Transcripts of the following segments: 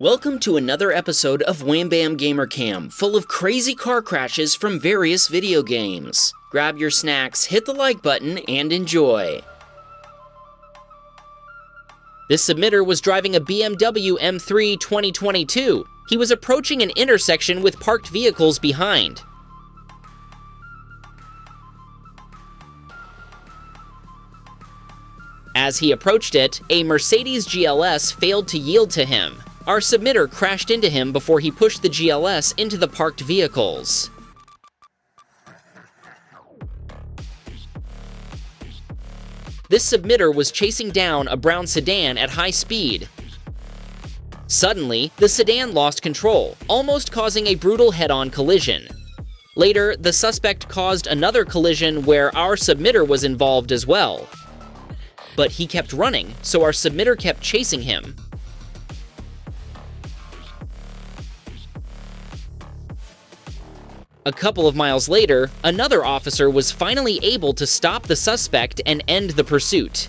Welcome to another episode of Wham Baam Gamercam, full of crazy car crashes from various video games. Grab your snacks, hit the like button, and enjoy. This submitter was driving a BMW M3 2022. He was approaching an intersection with parked vehicles behind. As he approached it, a Mercedes GLS failed to yield to him. Our submitter crashed into him before he pushed the GLS into the parked vehicles. This submitter was chasing down a brown sedan at high speed. Suddenly, the sedan lost control, almost causing a brutal head-on collision. Later, the suspect caused another collision where our submitter was involved as well. But he kept running, so our submitter kept chasing him. A couple of miles later, another officer was finally able to stop the suspect and end the pursuit.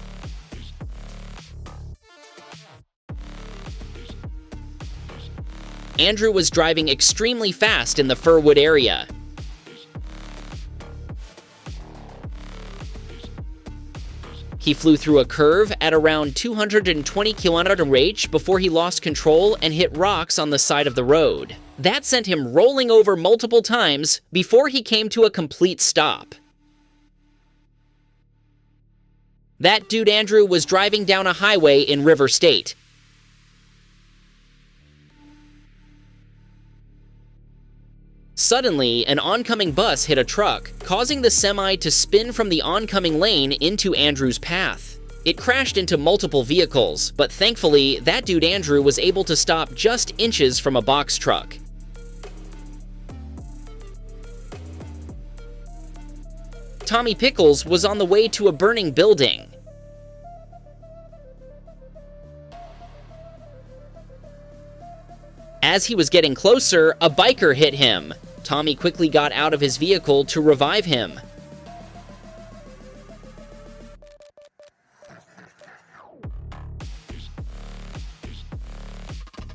Andrew was driving extremely fast in the Furwood area. He flew through a curve at around 220 km/h before he lost control and hit rocks on the side of the road. That sent him rolling over multiple times before he came to a complete stop. That dude Andrew was driving down a highway in River State. Suddenly, an oncoming bus hit a truck, causing the semi to spin from the oncoming lane into Andrew's path. It crashed into multiple vehicles, but thankfully, that dude Andrew was able to stop just inches from a box truck. Tommy Pickles was on the way to a burning building. As he was getting closer, a biker hit him. Tommy quickly got out of his vehicle to revive him.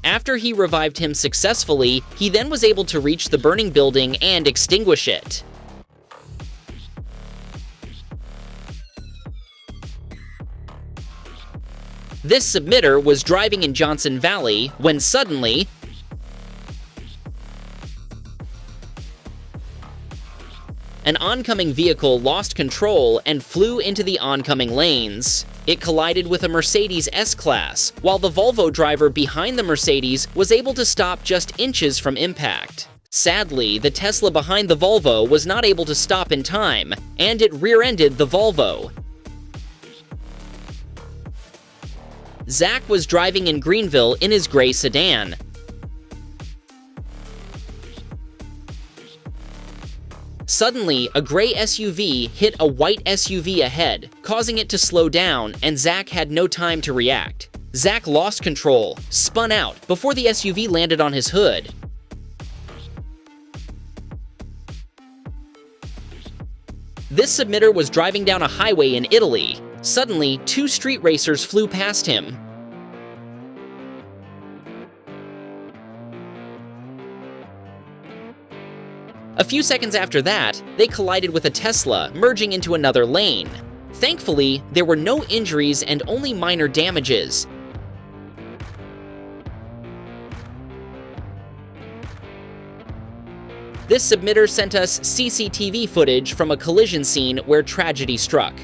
After he revived him successfully, he then was able to reach the burning building and extinguish it. This submitter was driving in Johnson Valley when suddenly, an oncoming vehicle lost control and flew into the oncoming lanes. It collided with a Mercedes S-Class, while the Volvo driver behind the Mercedes was able to stop just inches from impact. Sadly, the Tesla behind the Volvo was not able to stop in time, and it rear-ended the Volvo. Zach was driving in Greenville in his gray sedan. Suddenly, a gray SUV hit a white SUV ahead, causing it to slow down, and Zach had no time to react. Zach lost control, spun out, before the SUV landed on his hood. This submitter was driving down a highway in Italy. Suddenly, two street racers flew past him. A few seconds after that, they collided with a Tesla, merging into another lane. Thankfully, there were no injuries and only minor damages. This submitter sent us CCTV footage from a collision scene where tragedy struck.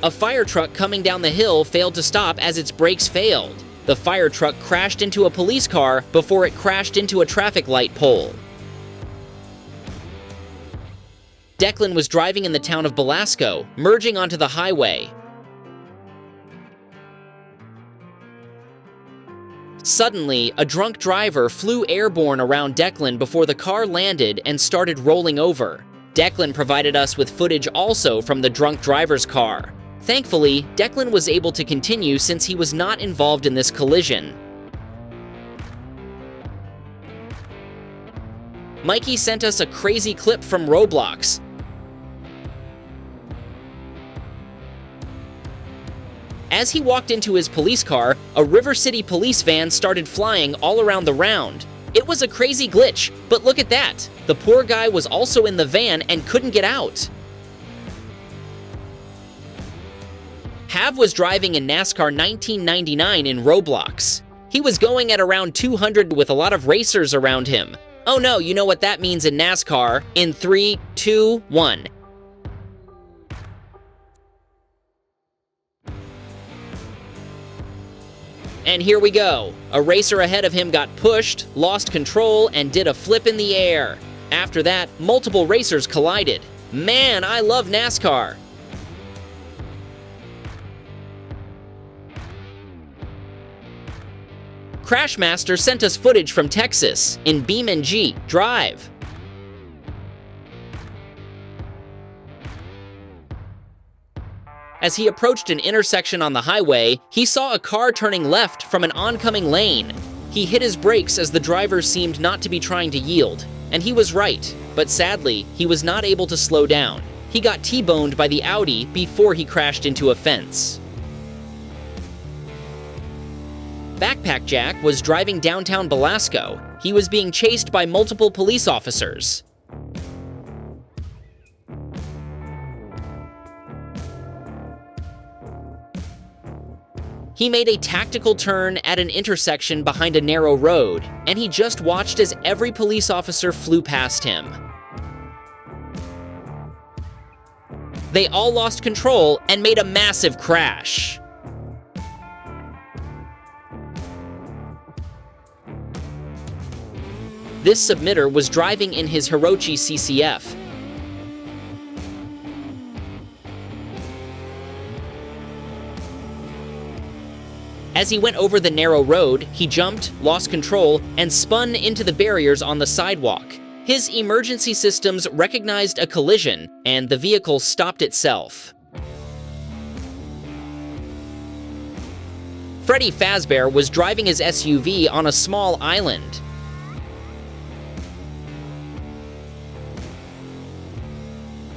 A fire truck coming down the hill failed to stop as its brakes failed. The fire truck crashed into a police car before it crashed into a traffic light pole. Declan was driving in the town of Belasco, merging onto the highway. Suddenly, a drunk driver flew airborne around Declan before the car landed and started rolling over. Declan provided us with footage also from the drunk driver's car. Thankfully, Declan was able to continue since he was not involved in this collision. Mikey sent us a crazy clip from Roblox. As he walked into his police car, a River City police van started flying all around the round. It was a crazy glitch, but look at that! The poor guy was also in the van and couldn't get out. Hav was driving in NASCAR 1999 in Roblox. He was going at around 200 with a lot of racers around him. Oh no, you know what that means in NASCAR. In 3, 2, 1. And here we go. A racer ahead of him got pushed, lost control, and did a flip in the air. After that, multiple racers collided. Man, I love NASCAR. Crashmaster sent us footage from Texas in BeamNG Drive. As he approached an intersection on the highway, he saw a car turning left from an oncoming lane. He hit his brakes as the driver seemed not to be trying to yield. And he was right, but sadly, he was not able to slow down. He got T-boned by the Audi before he crashed into a fence. Backpack Jack was driving downtown Belasco. He was being chased by multiple police officers. He made a tactical turn at an intersection behind a narrow road, and he just watched as every police officer flew past him. They all lost control and made a massive crash. This submitter was driving in his Hirochi CCF. As he went over the narrow road, he jumped, lost control, and spun into the barriers on the sidewalk. His emergency systems recognized a collision, and the vehicle stopped itself. Freddy Fazbear was driving his SUV on a small island.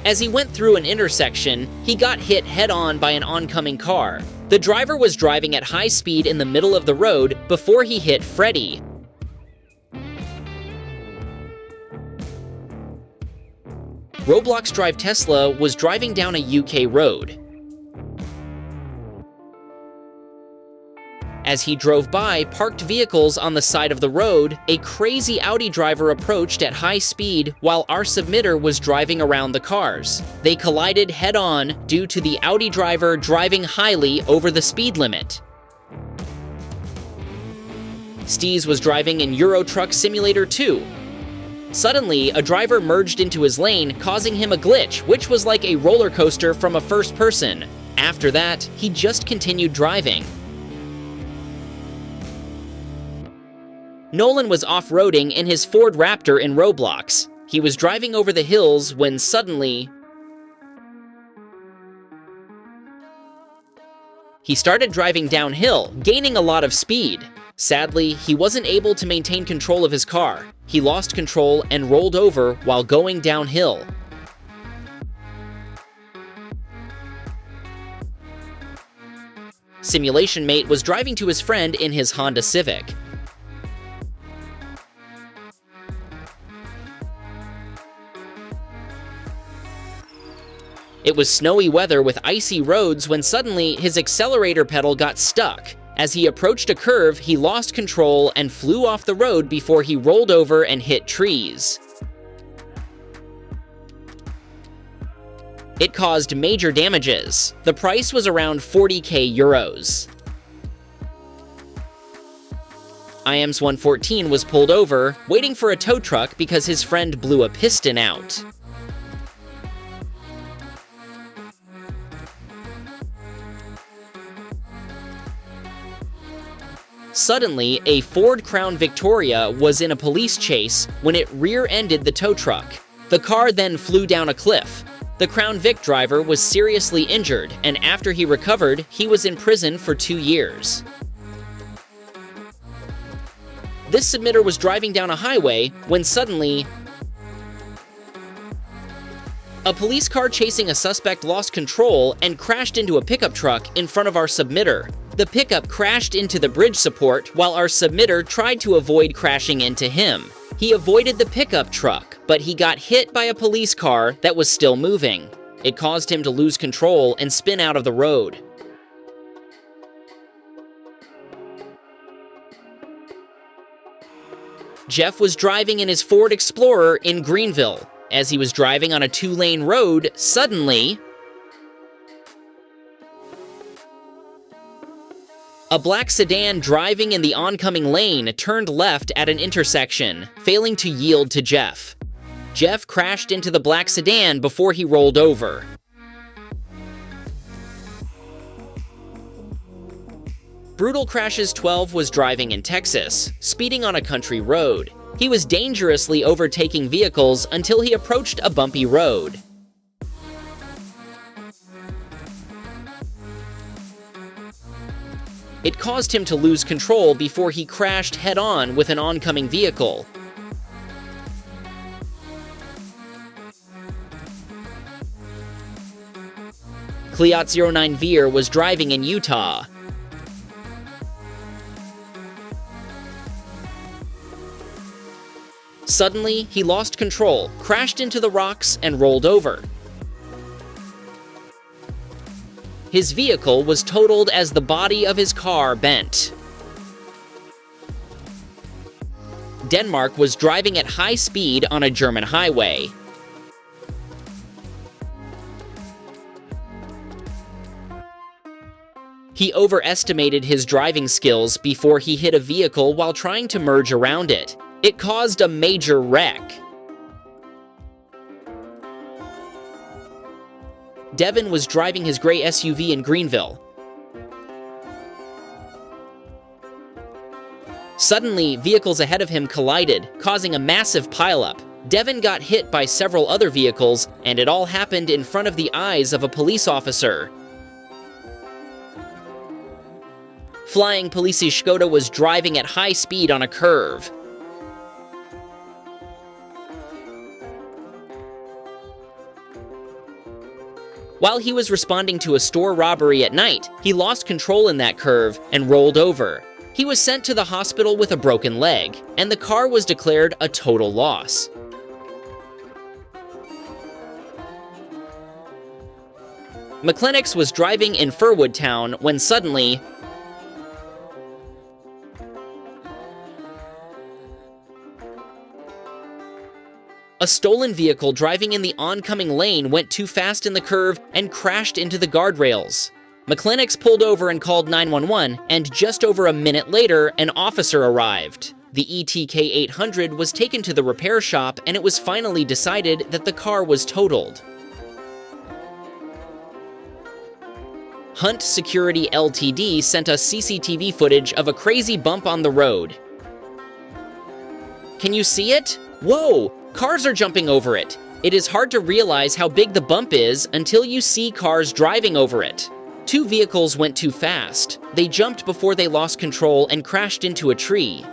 As he went through an intersection, he got hit head-on by an oncoming car. The driver was driving at high speed in the middle of the road before he hit Freddy. Roblox Drive Tesla was driving down a UK road. As he drove by parked vehicles on the side of the road, a crazy Audi driver approached at high speed while our submitter was driving around the cars. They collided head-on due to the Audi driver driving highly over the speed limit. Steez was driving in Euro Truck Simulator 2. Suddenly, a driver merged into his lane, causing him a glitch, which was like a roller coaster from a first person. After that, he just continued driving. Nolan was off-roading in his Ford Raptor in Roblox. He was driving over the hills when suddenly he started driving downhill, gaining a lot of speed. Sadly, he wasn't able to maintain control of his car. He lost control and rolled over while going downhill. Simulation Mate was driving to his friend in his Honda Civic. It was snowy weather with icy roads when suddenly his accelerator pedal got stuck. As he approached a curve, he lost control and flew off the road before he rolled over and hit trees. It caused major damages. The price was around 40k euros. IAMS-114 was pulled over, waiting for a tow truck because his friend blew a piston out. Suddenly, a Ford Crown Victoria was in a police chase when it rear-ended the tow truck. The car then flew down a cliff. The Crown Vic driver was seriously injured, and after he recovered, he was in prison for 2 years. This submitter was driving down a highway when suddenly A police car chasing a suspect lost control and crashed into a pickup truck in front of our submitter. The pickup crashed into the bridge support while our submitter tried to avoid crashing into him. He avoided the pickup truck, but he got hit by a police car that was still moving. It caused him to lose control and spin out of the road. Jeff was driving in his Ford Explorer in Greenville. As he was driving on a 2-lane road, suddenly, a black sedan driving in the oncoming lane turned left at an intersection, failing to yield to Jeff. Jeff crashed into the black sedan before he rolled over. Brutal Crashes 12 was driving in Texas, speeding on a country road. He was dangerously overtaking vehicles until he approached a bumpy road. It caused him to lose control before he crashed head-on with an oncoming vehicle. Cleot09 Veer was driving in Utah. Suddenly, he lost control, crashed into the rocks, and rolled over. His vehicle was totaled as the body of his car bent. Denmark was driving at high speed on a German highway. He overestimated his driving skills before he hit a vehicle while trying to merge around it. It caused a major wreck. Devin was driving his gray SUV in Greenville. Suddenly, vehicles ahead of him collided, causing a massive pileup. Devin got hit by several other vehicles, and it all happened in front of the eyes of a police officer. Flying Police Skoda was driving at high speed on a curve. While he was responding to a store robbery at night, he lost control in that curve and rolled over. He was sent to the hospital with a broken leg, and the car was declared a total loss. McClenix was driving in Furwood Town when suddenly, a stolen vehicle driving in the oncoming lane went too fast in the curve and crashed into the guardrails. McClenix pulled over and called 911, and just over a minute later, an officer arrived. The ETK 800 was taken to the repair shop, and it was finally decided that the car was totaled. Hunt Security Ltd. sent us CCTV footage of a crazy bump on the road. Can you see it? Whoa! Cars are jumping over it. It is hard to realize how big the bump is until you see cars driving over it. 2 vehicles went too fast. They jumped before they lost control and crashed into a tree.